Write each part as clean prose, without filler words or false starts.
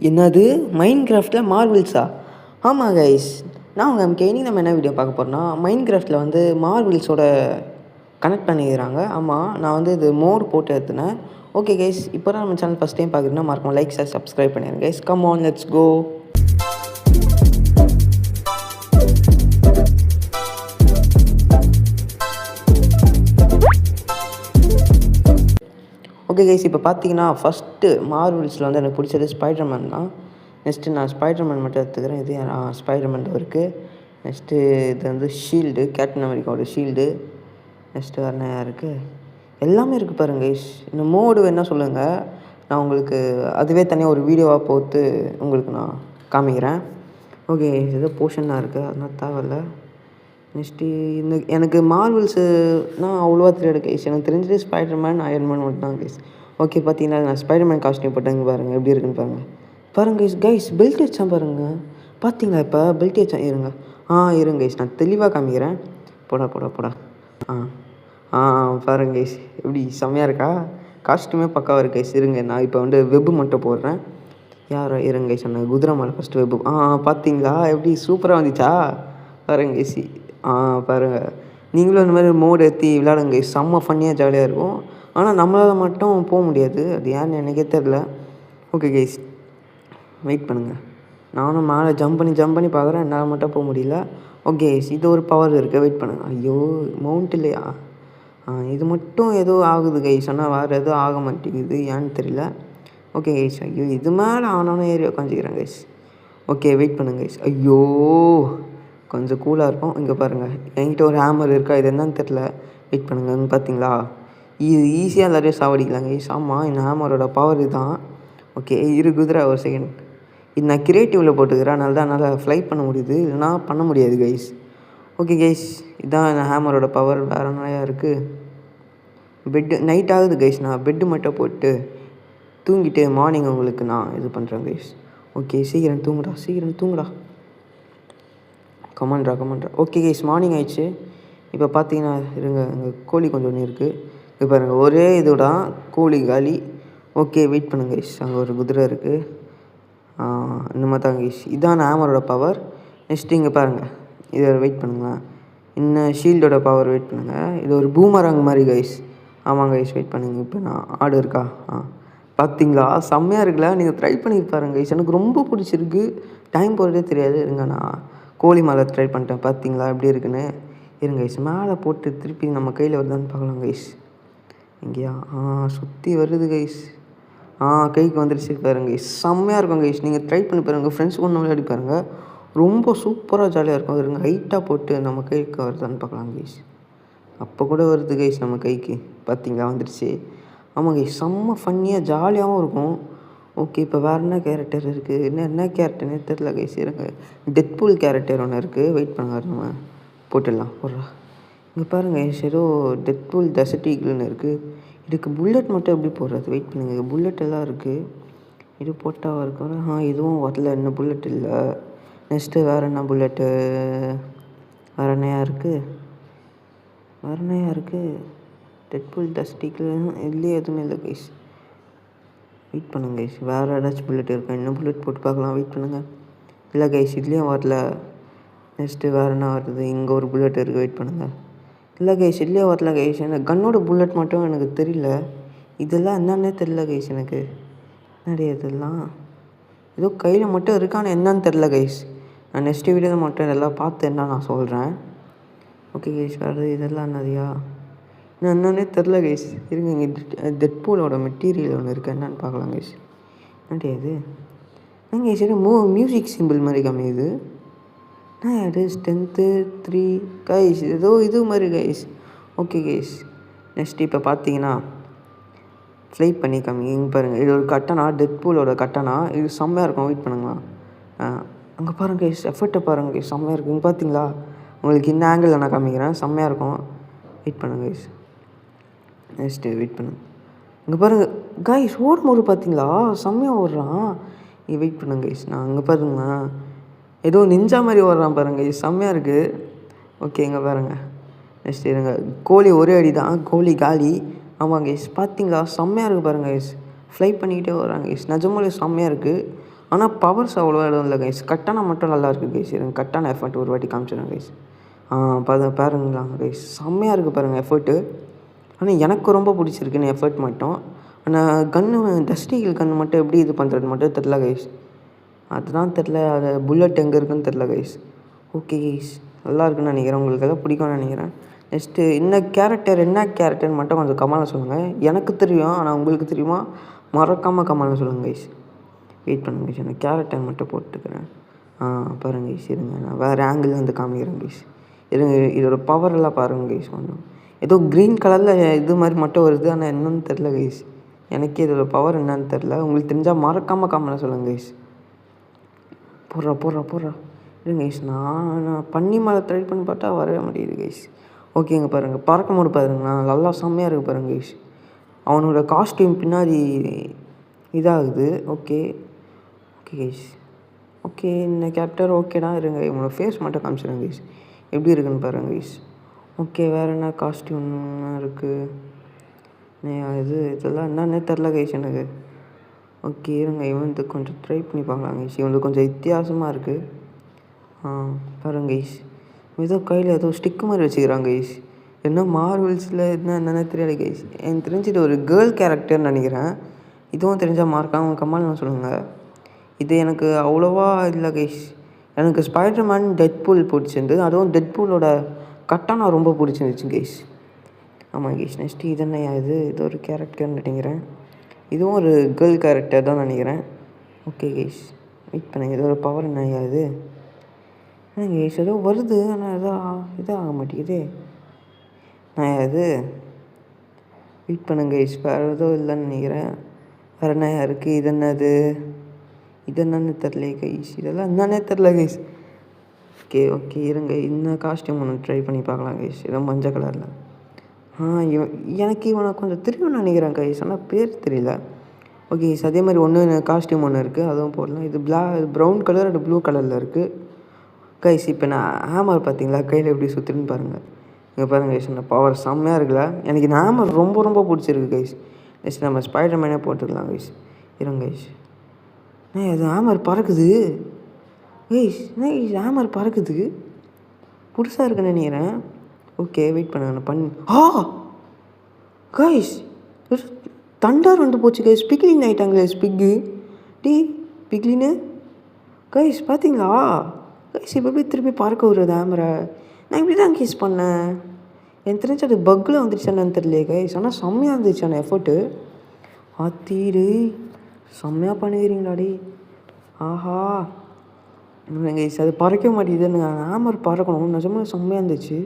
என்னது மைண்ட் கிராஃப்டில் மார்வல்ஸா? ஆமாம் கைஸ், நான் உங்கள் எம்கே. இன்னைக்கு நம்ம என்ன வீடியோ பார்க்க போகிறோம்னா, மைண்ட் கிராஃப்டில் வந்து மார்வல்ஸோட கனெக்ட் பண்ணிக்கிறாங்க. ஆமாம், நான் வந்து இது மோட் போட்டு ஏற்றுனேன். ஓகே கைஸ், இப்போ தான் நம்ம சேனல் ஃபஸ்ட் டைம் பார்க்குறீங்கன்னா மறக்காம லைக் ஷேர் சப்ஸ்கிரைப் பண்ணிடுங்க guys. Come on, let's go. Okay guys, இப்போ பார்த்தீங்கன்னா ஃபஸ்ட்டு மார்வல்ஸில் வந்து எனக்கு பிடிச்சது ஸ்பைடர்மேன் தான். நெக்ஸ்ட்டு நான் ஸ்பைடர்மேன் மட்டும் எடுத்துக்கிறேன். இது ஸ்பைடர்மேன் இருக்குது. நெக்ஸ்ட்டு இது வந்து ஷீல்டு, கேப்டன் அமெரிக்காவோட ஷீல்டு. நெக்ஸ்ட்டு வேறு என்ன இருக்குது, எல்லாமே இருக்குது பாருங்க கைஸ். இந்த மோடு வேணால் சொல்லுங்கள், நான் உங்களுக்கு அதுவே தனியாக ஒரு வீடியோவாக போட்டு உங்களுக்கு நான் காமிக்கிறேன். ஓகே, ஏதோ போர்ஷனாக இருக்குது, அதெல்லாம் தேவையில்ல. நெக்ஸ்ட்டு இந்த எனக்கு மார்வல்ஸுனால் அவ்வளோவா தெரியாது கைஸ். எனக்கு தெரிஞ்சது ஸ்பைடர்மேன், அயர்மேன் மட்டும் தான் கைஸ். ஓகே, பார்த்தீங்கன்னா நான் ஸ்பைடர்மேன் காஸ்ட்யூம் போட்டேங்க பாருங்கள், எப்படி இருக்குன்னு பாருங்கள். பாருங்கள் கைஸ், பெல்ட் வச்சான் பாருங்கள். பார்த்தீங்களா இப்போ பெல்ட் வச்சான்? இருங்க இருங்க கைஸ், நான் தெளிவாக காமிக்கிறேன். போடா. பாருங்க கைஸ், எப்படி செம்மையாக இருக்கா? காஸ்ட்யூமே பக்காவாக இருக்கு கைஸ். இருங்க, நான் இப்போ வந்து வெப்பு மட்டும் போடுறேன். இருங்க கைஸ், அந்த குதிரை மேலே ஃபஸ்ட்டு வெப்பு. பார்த்தீங்களா எப்படி சூப்பராக வந்துச்சா? பாருங்க கைஸ், பாருங்கள், நீங்களும் இந்த மாதிரி மோடு ஏற்றி விளையாடுங்க கைஸ். செம்ம ஃபன்னியாக ஜாலியாக இருக்கும். ஆனால் நம்மளால் மட்டும் போக முடியாது, அது ஏன்னு எனக்கே தெரில. ஓகே கைஸ், வெயிட் பண்ணுங்கள். நானும் மேலே ஜம்ப் பண்ணி பார்க்குறேன், என்னால் மட்டும் போக முடியல. ஓகே கைஸ், இது ஒரு பவர் இருக்குது, வெயிட் பண்ணுங்கள். ஐயோ, மவுண்ட் இல்லையா? இது மட்டும் ஏதோ ஆகுது கைஸ், ஆனால் வேறு எதுவும் ஆக மாட்டேங்குது, ஏன்னு தெரியல. ஓகே கைஸ், ஐயோ இது மேலே ஆனாலும் ஏறி உட்காந்துக்கிறேன் கைஸ். ஓகே, வெயிட் பண்ணுங்க கைஸ். ஐயோ, கொஞ்சம் கூலாக இருக்கும். இங்கே பாருங்கள், என்கிட்ட ஒரு ஹேமர் இருக்கா, இது என்னன்னு தெரில. வெயிட் பண்ணுங்கள், இங்கே பார்த்தீங்களா, இது ஈஸியாக எல்லாரையும் சாவடிக்கலாங்க கைஸ். ஆமாம், இந்த ஹேமரோட பவர் இதுதான். ஓகே, குதிரை ஒரு செகண்ட். இது நான் கிரியேட்டிவில் போட்டுக்கிறேன், அதனால தான் என்னால் ஃப்ளை பண்ண முடியுது, இல்லைனா பண்ண முடியாது கைஸ். ஓகே கைஸ், இதுதான் இந்த ஹேமரோட பவர். வேறு நிறையா இருக்குது. பெட்டு நைட் ஆகுது கைஸ், நான் பெட்டு மட்டும் போட்டு தூங்கிட்டு மார்னிங் உங்களுக்கு நான் இது பண்ணுறேன் கைஸ். ஓகே, சீக்கிரம் தூங்குடா. கமான்ட்ரா. ஓகே கைஸ், மார்னிங் ஆயிடுச்சு. இப்போ பார்த்தீங்கன்னா இருங்க, இங்கே கோழி கொஞ்சம் ஒன்று இருக்குது. இப்போ பாருங்கள், ஒரே இதோட கோழி காலி. ஓகே, வெயிட் பண்ணுங்க கைஸ், அங்கே ஒரு குதிரை இருக்குது. இந்த மாதிரி தான் கைஸ், இதான் ஹேமரோட பவர். நெக்ஸ்ட்டு இங்கே பாருங்கள், இதை வெயிட் பண்ணுங்களேன். இன்னும் ஷீல்டோட பவர் வெயிட் பண்ணுங்கள். இது ஒரு பூமராங் மாதிரி கைஸ். ஆமாங்க கைஸ், வெயிட் பண்ணுங்க. இப்போ நான் ஆடு இருக்கா? பார்த்தீங்களா, செம்மையாக இருக்குல்ல? நீங்கள் ட்ரை பண்ணி பாருங்க கைஸ், எனக்கு ரொம்ப பிடிச்சிருக்கு. டைம் போகிறதே தெரியாது. இருங்க, நான் கோழி மேலே ட்ரை பண்ணிட்டேன். பார்த்தீங்களா எப்படி இருக்குன்னு? இருங்க கைஸ், மேலே போட்டு திருப்பி நம்ம கையில் வருதான்னு பார்க்கலாம் கைஸ். இங்கேயா? சுற்றி வருது கைஸ். கைக்கு வந்துடுச்சு பாருங்க கைஸ். செம்மையாக இருக்கும் கைஸ், நீங்கள் ட்ரை பண்ணி பாருங்கள். ஃப்ரெண்ட்ஸ் ஒன்று விளையாடி பாருங்கள், ரொம்ப சூப்பராக ஜாலியாக இருக்கும். இருங்க, ஹைட்டாக போட்டு நம்ம கைக்கு வருதான்னு பார்க்கலாம் கைஸ். அப்போ கூட வருது கைஸ் நம்ம கைக்கு. பார்த்தீங்களா, வந்துடுச்சு. ஆமாம் கைஸ், செம்ம ஃபன்னியாக ஜாலியாகவும் இருக்கும். ஓகே, இப்போ வேறு என்ன கேரக்டர் இருக்குது? என்ன கேரக்டர்னே தெரில கைஸ். இருங்க, டெட்பூல் கேரக்டர் ஒன்று இருக்குது, வெயிட் பண்ணுங்க, நம்ம போட்டுடலாம். இங்கே பாருங்கள் கைஸ், ஏதோ டெட்பூல் டெசர்ட் ஈகிள்னு இருக்குது. இதுக்கு புல்லட் மட்டும் எப்படி போடுறது? வெயிட் பண்ணுங்க, புல்லட் எல்லாம் இருக்குது. இது போட்டால் இருக்கும். இதுவும் வரல, இன்னும் புல்லட் இல்லை. நெக்ஸ்ட்டு வேறு என்ன புல்லட்டு? வேறு என்னையா இருக்குது? டெட்பூல் டஸ்டிக்கில் இதுலேயே எதுவுமே இல்லை கைஸ். வெயிட் பண்ணுங்க கைஸ், வேறு ஏதாச்சும் புல்லட் இருக்கா? இன்னும் புல்லட் போட்டு பார்க்கலாம், வெயிட் பண்ணுங்கள். இல்லை கைஸ், இதுலேயும் வரல. நெக்ஸ்ட்டு வேறு என்ன வருது? இங்கே ஒரு புல்லட் இருக்குது, வெயிட் பண்ணுங்கள். இல்லை கைஸ், இதுலேயும் வரல கைஸ். எனக்கு கன்னோட புல்லட் மட்டும் எனக்கு தெரியல. இதெல்லாம் என்னன்னே தெரியல கைஸ் எனக்கு. என்னடி இதெல்லாம்? ஏதோ கையில் மட்டும் இருக்கான்னு என்னன்னு தெரில கைஸ். நான் நெக்ஸ்ட் வீடியோவில் மட்டும் இதெல்லாம் பார்த்து என்ன நான் சொல்கிறேன். ஓகே கைஸ், வேறு இதெல்லாம் நிறையா என்னன்னே தெரில கைஸ். இருங்க, இங்கே டெட்பூலோட மெட்டீரியல் ஒன்று இருக்குது, என்னன்னு பார்க்கலாம் கைஸ். என்னடி அது? கைஸ், இது மியூசிக் சிம்பிள் மாதிரி காமிக்குது. அது ஸ்ட்ரென்த்து 3 கைஸ், ஏதோ இது மாதிரி கைஸ். ஓகே கைஸ், நெக்ஸ்ட் இப்போ பார்த்தீங்கன்னா ஃப்ளை பண்ணி இங்கே பாருங்கள், இது ஒரு கட்டணா, டெட்பூலோட கட்டணா. இது செம்மையாக இருக்கும், வெயிட் பண்ணுங்களா. அங்கே பாருங்கள் கைஸ், எஃபர்ட்டை பாருங்கள் கைஸ், செம்மையாக இருக்குது. இங்கே பார்த்தீங்களா, உங்களுக்கு இந்த ஆங்கிளில் நான் காமிக்கிறேன், செம்மையாக இருக்கும். வெயிட் பண்ணுங்க கைஸ். நெக்ஸ்ட்டு வெயிட் பண்ணுங்க. இங்கே பாருங்கள் கைஸ், ஓடும்போது பார்த்தீங்களா, செம்மையாக ஓடுறான். இங்கே வெயிட் பண்ணுங்க கைஸ், நான் அங்கே பாருங்களேன், ஏதோ நிஞ்சா மாதிரி ஓடுறான் பாருங்க கைஸ், செம்மையாக இருக்குது. ஓகே, இங்கே பாருங்கள். நெக்ஸ்ட் இருங்க, கோழி ஒரே அடி தான், கோழி காலி. ஆமாம் கைஸ், பார்த்தீங்களா, செம்மையாக இருக்குது பாருங்கள் கைஸ். ஃப்ளை பண்ணிக்கிட்டே வராங்க கைஸ், நிஜமாலே செம்மையாக இருக்குது. ஆனால் பவர்ஸ் அவ்வளோவா எதுவும் இல்லை கைஸ். கட்டானா மட்டும் நல்லாயிருக்கு கைஸ். இருங்க கட்டான எஃபர்ட் ஒரு வாட்டி காமிச்சிடுறேன் கைஸ். பாருங்களா கைஸ், செம்மையாக இருக்குது பாருங்கள் எஃபர்ட்டு. ஆனால் எனக்கு ரொம்ப பிடிச்சிருக்குன்னு எஃபர்ட் மட்டும். ஆனால் டஸ்ட் ஈகிள் கன்று மட்டும் எப்படி இது பண்ணுறது மட்டும் தெரில கைஸ். அதுதான் தெரில, அது புல்லட் எங்கே இருக்குன்னு தெரில கைஸ். ஓகே கைஸ், நல்லா இருக்குன்னு நினைக்கிறேன். உங்களுக்கு எதாவது பிடிக்கும்னு நினைக்கிறேன். நெக்ஸ்ட்டு என்ன கேரக்டர்னு மட்டும் கொஞ்சம் கமெண்ட்டில் சொல்லுங்கள். எனக்கு தெரியும், ஆனால் உங்களுக்கு தெரியுமா மறக்காமல் கமெண்ட்டில் சொல்லுங்கள் கைஸ். வெயிட் பண்ணுங்க கைஸ், நான் கேரக்டர் மட்டும் போட்டுக்கிறேன். பாருங்கள் கைஸ், இருங்க நான் வேறு ஆங்கிள் வந்து காமிக்கிறேன் கைஸ். இருங்க, இதோட பவரெல்லாம் பாருங்கள் கைஸ். ஒன்றும் ஏதோ க்ரீன் கலரில் இது மாதிரி மட்டும் வருது, ஆனால் என்னன்னு தெரில கைஸ். எனக்கே இதோட பவர் என்னன்னு தெரில. உங்களுக்கு தெரிஞ்சால் மறக்காமல் கமெண்ட்டில் சொல்லுங்கள் கைஸ். போடுறா இருங்க கைஸ், நான் பன்னி மேலே ட்ரை பண்ணி பார்த்தா வரவே முடியுது கைஸ். ஓகேங்க பாருங்கள், பறக்க மூடு பாருங்கண்ணா, நல்லா செம்மையாக இருக்குது பாருங்கள் கைஸ். அவனோட காஸ்டியூம் பின்னாடி இதாகுது. ஓகே கைஸ், ஓகே இந்த கேரக்டர் ஓகேடா. இருங்க இவனோட ஃபேஸ் மட்டும் காமிச்சிடுங்க கைஸ், எப்படி இருக்குன்னு பாருங்கள் கைஸ். ஓகே, வேறு என்ன காஸ்டியூம் இருக்குது? இதெல்லாம் என்னன்னே தெரில கைஸ் எனக்கு. ஓகே இருங்க, இவன் இது கொஞ்சம் ட்ரை பண்ணி பார்க்கலாம் கைஸ். இவனுக்கு கொஞ்சம் வித்தியாசமாக இருக்குது. பாருங்க கைஸ், ஏதோ கையில் ஏதோ ஸ்டிக்கு மாதிரி வச்சுக்கிறாங்க கைஸ். என்ன மார்வல்ஸில் என்னென்ன தெரியாது கைஸ். எனக்கு தெரிஞ்சு இது ஒரு கேர்ள் கேரக்டர்னு நினைக்கிறேன். இதுவும் தெரிஞ்சால் மார்க்காக கமெண்ட்ல சொல்லுங்கள். இது எனக்கு அவ்வளோவா இல்லை கைஸ். எனக்கு ஸ்பைடர்மேன் டெட்பூல் பிடிச்சிருந்தது. அதுவும் டெட்பூலோட கட்டானா ரொம்ப பிடிச்சிருந்துச்சு கைஸ். ஆமாம் கைஸ். நெக்ஸ்ட்டு இது என்ன இது ஒரு கேரக்டர்னு நினைக்கிறேன். இதுவும் ஒரு கேர்ள் கேரக்டர் தான் நினைக்கிறேன். ஓகே கைஸ், வெயிட் பண்ணுங்க, இதோட பவர் என்ன இது கைஸ். ஏதோ வருது, ஆனால் எதோ ஆக மாட்டேங்குது. வெயிட் பண்ணுங்க கைஸ், வேறு ஏதோ இல்லைன்னு நினைக்கிறேன். வேறு என்ன இருக்குது? இது என்னன்னு தெரில கைஸ். இதெல்லாம் என்னன்னே தெரில கைஸ். ஓகே இருங்க, இன்னும் காஸ்டியூம் ஒன்று ட்ரை பண்ணி பார்க்கலாம் கைஸ். ஏதோ மஞ்சள் கலரில். எனக்கு இவனை கொஞ்சம் தெரியும்னு நினைக்கிறேன் கைஸ், ஆனால் பேர் தெரியல. ஓகே கைஸ், அதே மாதிரி காஸ்டியூம் ஒன்று இருக்குது, அதுவும் போடலாம். இது ப்ரௌன் கலர் அண்ட் ப்ளூ கலரில் இருக்குது கைஸ். இப்போ நான் ஹேமர் பார்த்தீங்களா கையில் எப்படி சுற்றுன்னு பாருங்கள். இங்கே பாருங்கள் கைஸ், இந்த பவர் செம்மையாக இருக்குல்ல. எனக்கு இந்த ஹேமர் ரொம்ப ரொம்ப பிடிச்சிருக்கு கைஸ். நெக்ஸ்ட் நம்ம ஸ்பைடர்மேனே போட்டுக்கலாம் கைஸ். இருங்க கைஸ், அது ஹேமர் பறக்குது கைஸ். ஹேமர் பறக்குது, புதுசாக இருக்குன்னு நினைக்கிறேன். ஓகே வெயிட் பண்ணுங்க, கைஸ் தண்டர் வந்து போச்சு கைஸ். பிக்லின் ஆகிட்டாங்களே பிக்லின்னு கைஸ், பார்த்தீங்களா கைஸ்? இப்போ எப்படி திருப்பி பார்க்க வருது ஹேமரை? நான் இப்படி தான் கேஸ் பண்ணேன். எனக்கு தெரிஞ்சு அது பக்கில் வந்துடுச்சானு தெரியல கைஸ். ஆனால் செம்மையாக இருந்துச்சு அந்த எஃபர்ட்டு. ஆத்தீரு செம்மையாக பண்ணுகிறீங்களாடி. ஆஹா கைஸ், அது பறக்க மாட்டேங்குது. ஹேமர் பறக்கணும், நிஜமாக செம்மையாக இருந்துச்சு.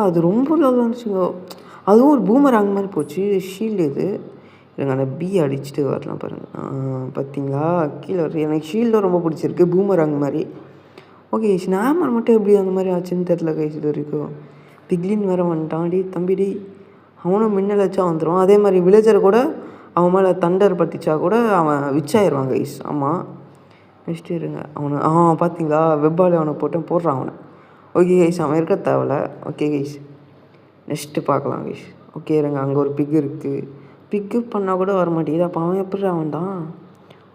அது ரொம்ப நல்லா இருந்துச்சுங்க. அதுவும் ஒரு பூமராங் மாதிரி போச்சு. ஷீல்டு இது எனக்கு அந்த அடிச்சுட்டு வரலாம் பாருங்கள். பார்த்தீங்களா கீழே வருது. எனக்கு ஷீல்டும் ரொம்ப பிடிச்சிருக்கு, பூமராங் மாதிரி. ஓகே ஹேமர் மட்டும் எப்படி அந்த மாதிரி ஆச்சுன்னு தெரில கைஸ். இது வரைக்கும் பிக்லின் வேறு வந்துட்டான். தம்பிடி அவனும் மின்னல் வச்சா வந்துடும். அதே மாதிரி வில்லேஜரை கூட அவன் மேலே தண்டர் பற்றிச்சா கூட அவன் விச்சாயிடுவான் கைஸ். ஆமாம், நெக்ஸ்ட்டு இருங்க, அவனை பார்த்தீங்களா வெப்பாலே அவனை போடுறான் அவனை. ஓகே கைஸ், அவன் இருக்க தேவையில்ல. ஓகே கைஸ், நெக்ஸ்ட்டு பார்க்கலாம் கைஸ். ஓகே இருங்க, அங்கே ஒரு பிக் இருக்குது. பிக்கப் பண்ணால் கூட வர மாட்டேங்குது. அப்போ அவன் எப்படி அவன்தான்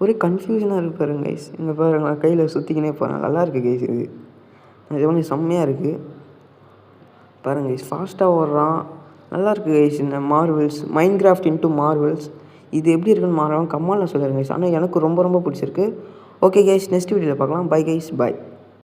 ஒரே கன்ஃபியூஷனாக இருக்குது பாருங்க கைஸ். இங்கே பாருங்க, கையில் சுற்றிக்கினே போகிறேன். நல்லா இருக்குது கைஸ். இது பண்ணி செம்மையாக இருக்குது பாருங்க கைஸ். ஃபாஸ்ட்டாக ஓடுறான், நல்லாயிருக்கு கைஸ். இந்த மார்வல்ஸ் மைன்கிராஃப்ட் இன்ட்டு மார்வல்ஸ் இது எப்படி இருக்குன்னு கமெண்ட்டில் சொல்லுங்கள் கைஸ். ஆனால் எனக்கு ரொம்ப ரொம்ப பிடிச்சிருக்கு. ஓகே கைஸ், நெக்ஸ்ட் வீடியோவில் பார்க்கலாம். Bye guys, by.